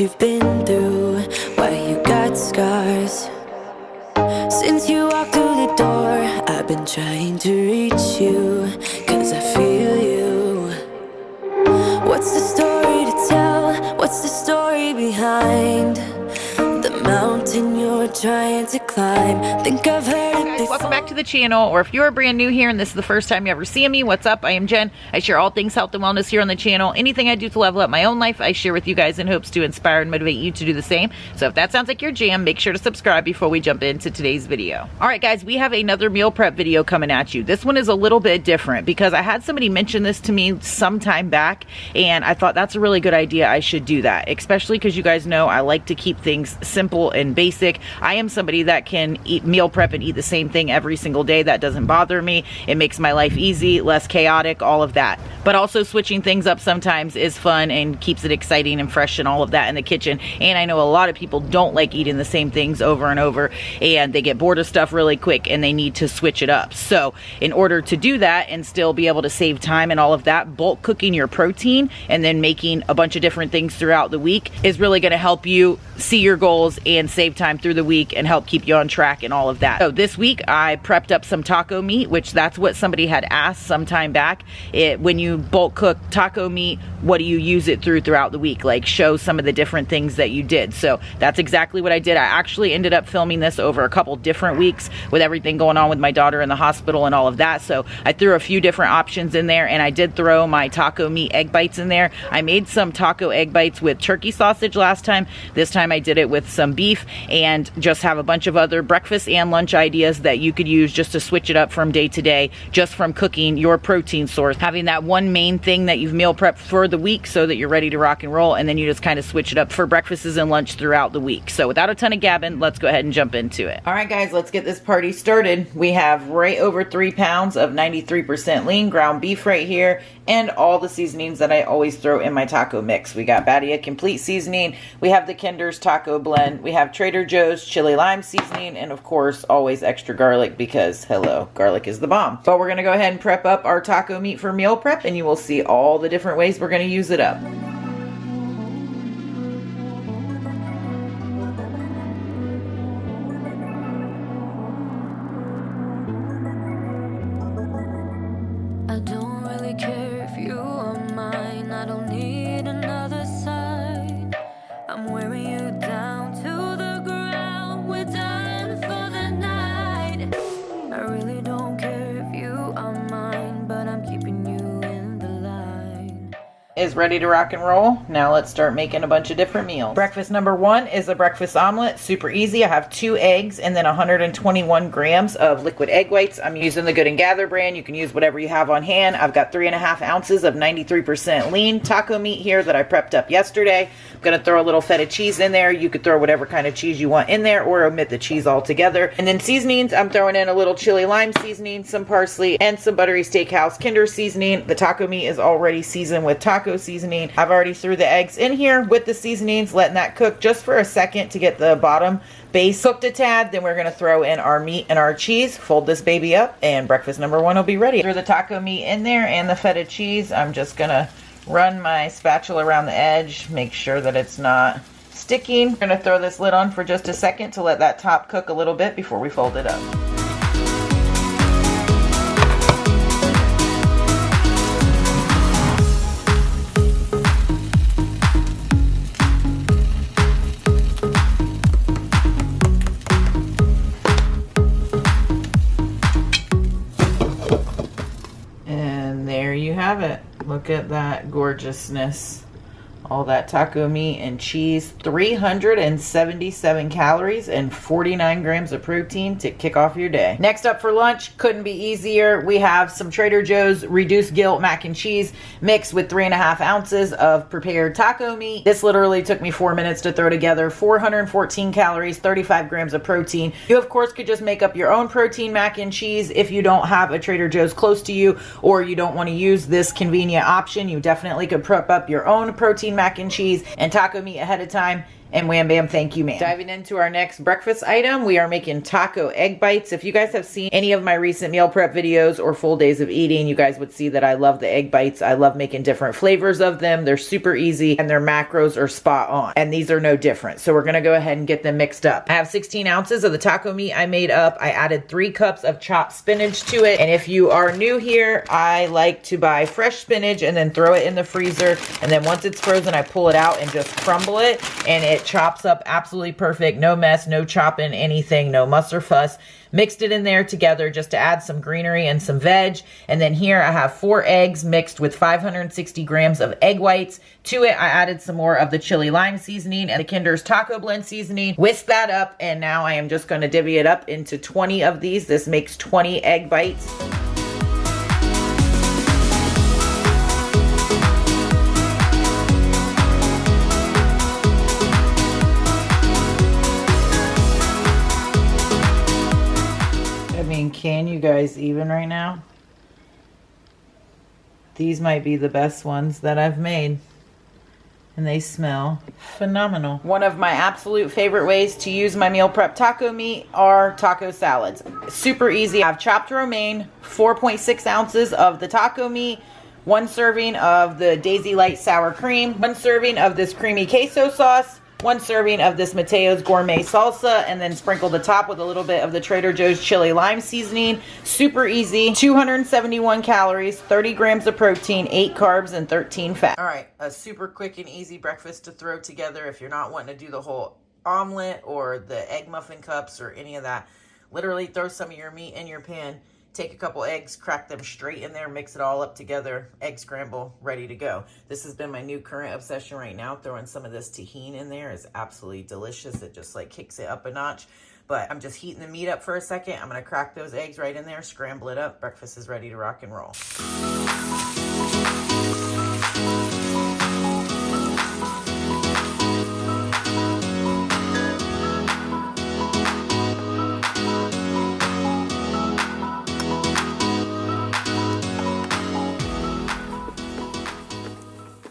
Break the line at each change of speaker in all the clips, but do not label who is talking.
you've been through, why you got scars. Since you walked through the door, I've been trying to reach you, 'cause I feel you. What's the story to tell? What's the story behind the mountain you're trying to climb? Think I've heard it before.
Welcome back to the channel, or if you're brand new here and this is the first time you ever see me, what's up? I am Jen. I share all things health and wellness here on the channel. Anything I do to level up my own life, I share with you guys in hopes to inspire and motivate you to do the same. So if that sounds like your jam, make sure to subscribe before we jump into today's video. All right, guys, we have another meal prep video coming at you. This one is a little bit different because I had somebody mention this to me some time back, and I thought that's a really good idea. I should do that, especially because you guys know I like to keep things simple and basic. I am somebody that can eat meal prep and eat the same thing every single day. That doesn't bother me. It makes my life easy, less chaotic, all of that. But also switching things up sometimes is fun and keeps it exciting and fresh and all of that in the kitchen. And I know a lot of people don't like eating the same things over and over, and they get bored of stuff really quick and they need to switch it up. So in order to do that and still be able to save time and all of that, bulk cooking your protein and then making a bunch of different things throughout the week is really going to help you see your goals and save time through the week and help keep you on track and all of that. So this week I prepped up some taco meat, which that's what somebody had asked some time back. When you bulk cook taco meat, what do you use it throughout the week? Like, show some of the different things that you did. So that's exactly what I did. I actually ended up filming this over a couple different weeks with everything going on with my daughter in the hospital and all of that. So I threw a few different options in there, and I did throw my taco meat egg bites in there. I made some taco egg bites with turkey sausage last time. This time I did it with some beef, and just have a bunch of other breakfast and lunch ideas that you could use just to switch it up from day to day, just from cooking your protein source, having that one main thing that you've meal prepped for the week so that you're ready to rock and roll, and then you just kind of switch it up for breakfasts and lunch throughout the week. So without a ton of gabbing, let's go ahead and jump into it. All right, guys, let's get this party started. We have right over 3 pounds of 93% lean ground beef right here, and all the seasonings that I always throw in my taco mix. We got Badia Complete Seasoning, we have the Kinder's Taco Blend, we have Trader Joe's Chili Lime Seasoning, and of course always extra garlic because hello, garlic is the bomb. But we're gonna go ahead and prep up our taco meat for meal prep, and you will see all the different ways we're gonna use it up.
I don't really care if you are mine. I don't need another side. I'm wearing you down to the ground. We're done for the night. I really don't care if you are mine, but I'm keeping you in the line.
Is ready to rock and roll. Now let's start making a bunch of different meals. Breakfast number 1 is a breakfast omelet. Super easy. I have 2 eggs and then 121 grams of liquid egg whites. I'm using the Good and Gather brand. You can use whatever you have on hand. I've got 3.5 ounces of 93% lean taco meat here that I prepped up yesterday. I'm going to throw a little feta cheese in there. You could throw whatever kind of cheese you want in there or omit the cheese altogether. And then seasonings, I'm throwing in a little chili lime seasoning, some parsley, and some buttery steakhouse Kinder seasoning. The taco meat is already seasoned with taco seasoning. I've already threw the eggs in here with the seasonings, letting that cook just for a second to get the bottom base cooked a tad. Then we're going to throw in our meat and our cheese, fold this baby up, and breakfast number 1 will be ready. Throw the taco meat in there and the feta cheese. I'm just going to run my spatula around the edge, make sure that it's not sticking. I'm going to throw this lid on for just a second to let that top cook a little bit before we fold it up. There you have it. Look at that gorgeousness. All that taco meat and cheese, 377 calories and 49 grams of protein to kick off your day. Next up for lunch, couldn't be easier. We have some Trader Joe's reduced guilt mac and cheese mixed with 3.5 ounces of prepared taco meat. This literally took me 4 minutes to throw together. 414 calories, 35 grams of protein. You of course could just make up your own protein mac and cheese if you don't have a Trader Joe's close to you, or you don't want to use this convenient option. You definitely could prep up your own protein mac and cheese and taco meat ahead of time And wham bam, thank you, ma'am. Diving into our next breakfast item, we are making taco egg bites. If you guys have seen any of my recent meal prep videos or full days of eating, you guys would see that I love the egg bites. I love making different flavors of them. They're super easy and their macros are spot on. And these are no different. So we're gonna go ahead and get them mixed up. I have 16 ounces of the taco meat I made up. I added 3 cups of chopped spinach to it. And if you are new here, I like to buy fresh spinach and then throw it in the freezer. And then once it's frozen, I pull it out and just crumble it. And it chops up absolutely perfect. No mess, no chopping anything, no muss or fuss. Mixed it in there together just to add some greenery and some veg. And then here I have 4 eggs mixed with 560 grams of egg whites. To it, I added some more of the chili lime seasoning and the Kinder's taco blend seasoning. Whisk that up, and now I am just going to divvy it up into 20 of these. This makes 20 egg bites. Can you guys even right now? These might be the best ones that I've made. And they smell phenomenal. One of my absolute favorite ways to use my meal prep taco meat are taco salads. Super easy. I have chopped romaine, 4.6 ounces of the taco meat, 1 serving of the Daisy Light sour cream, 1 serving of this creamy queso sauce, 1 serving of this Mateo's gourmet salsa, and then sprinkle the top with a little bit of the Trader Joe's chili lime seasoning. Super easy. 271 calories, 30 grams of protein, 8 carbs, and 13 fat. All right, a super quick and easy breakfast to throw together if you're not wanting to do the whole omelet or the egg muffin cups or any of that. Literally throw some of your meat in your pan. Take a couple eggs, crack them straight in there, mix it all up together, egg scramble, ready to go. This has been my new current obsession right now. Throwing some of this tahini in there is absolutely delicious. It just like kicks it up a notch. But I'm just heating the meat up for a second. I'm gonna crack those eggs right in there, scramble it up. Breakfast is ready to rock and roll.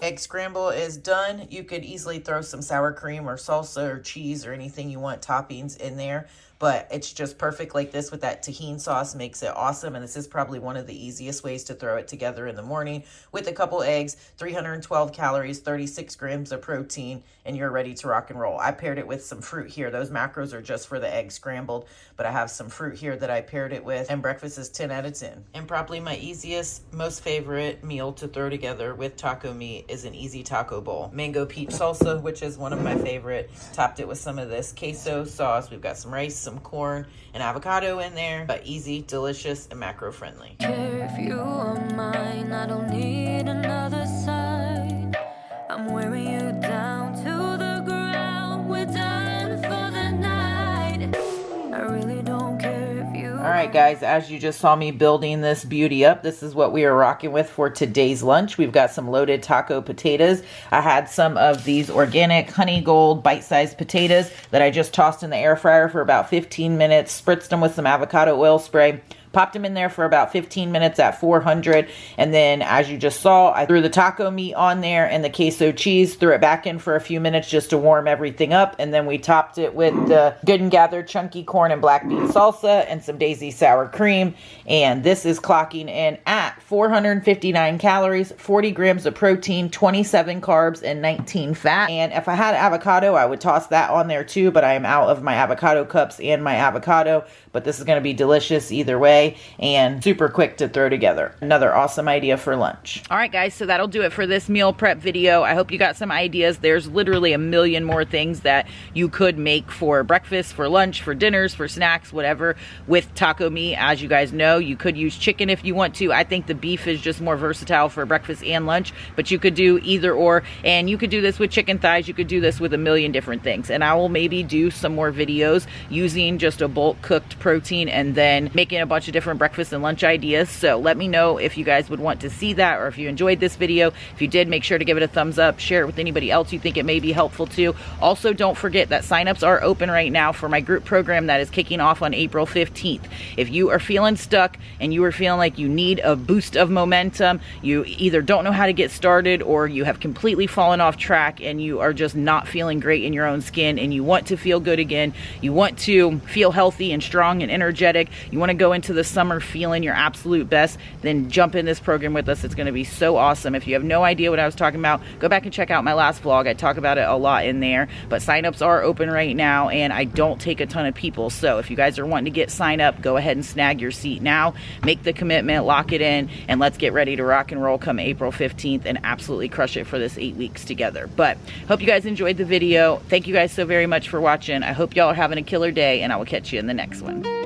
Egg scramble is done. You could easily throw some sour cream or salsa or cheese or anything you want toppings in there, but it's just perfect like this with that tahini sauce. Makes it awesome, and this is probably one of the easiest ways to throw it together in the morning with a couple eggs, 312 calories, 36 grams of protein, and you're ready to rock and roll. I paired it with some fruit here. Those macros are just for the egg scrambled, but I have some fruit here that I paired it with, and breakfast is 10 out of 10. And probably my easiest, most favorite meal to throw together with taco meat is an easy taco bowl. Mango peach salsa, which is one of my favorite. Topped it with some of this queso sauce. We've got some rice, some corn, and avocado in there, but easy, delicious, and macro friendly.
If you are mine, I don't need another sign. I'm wearing you down to the ground. We're done for the night. I really don't care if you...
All right, guys, as you just saw me building this beauty up, this is what we are rocking with for today's lunch. We've got some loaded taco potatoes. I had some of these organic honey gold bite-sized potatoes that I just tossed in the air fryer for about 15 minutes, spritzed them with some avocado oil spray, popped them in there for about 15 minutes at 400. And then, as you just saw, I threw the taco meat on there and the queso cheese, threw it back in for a few minutes just to warm everything up. And then we topped it with the Good and Gather chunky corn and black bean salsa and some Daisy sour cream. And this is clocking in at 459 calories, 40 grams of protein, 27 carbs, and 19 fat. And if I had avocado, I would toss that on there too, but I am out of my avocado cups and my avocado. But this is going to be delicious either way and super quick to throw together. Another awesome idea for lunch. All right, guys, so that'll do it for this meal prep video. I hope you got some ideas. There's literally a million more things that you could make for breakfast, for lunch, for dinners, for snacks, whatever, with taco meat. As you guys know, you could use chicken if you want to. I think the beef is just more versatile for breakfast and lunch, but you could do either or, and you could do this with chicken thighs. You could do this with a million different things, and I will maybe do some more videos using just a bulk cooked protein and then making a bunch of of different breakfast and lunch ideas. So let me know if you guys would want to see that, or if you enjoyed this video. If you did, make sure to give it a thumbs up, share it with anybody else you think it may be helpful to. Also, don't forget that signups are open right now for my group program that is kicking off on April 15th. If you are feeling stuck and you are feeling like you need a boost of momentum, you either don't know how to get started, or you have completely fallen off track and you are just not feeling great in your own skin, and you want to feel good again, you want to feel healthy and strong and energetic, you want to go into the summer feeling your absolute best, then jump in this program with us. It's going to be so awesome. If you have no idea what I was talking about, go back and check out my last vlog. I talk about it a lot in there, but signups are open right now and I don't take a ton of people. So if you guys are wanting to get signed up, go ahead and snag your seat now, make the commitment, lock it in, and let's get ready to rock and roll come April 15th and absolutely crush it for this 8 weeks together. But hope you guys enjoyed the video. Thank you guys so very much for watching. I hope y'all are having a killer day, and I will catch you in the next one.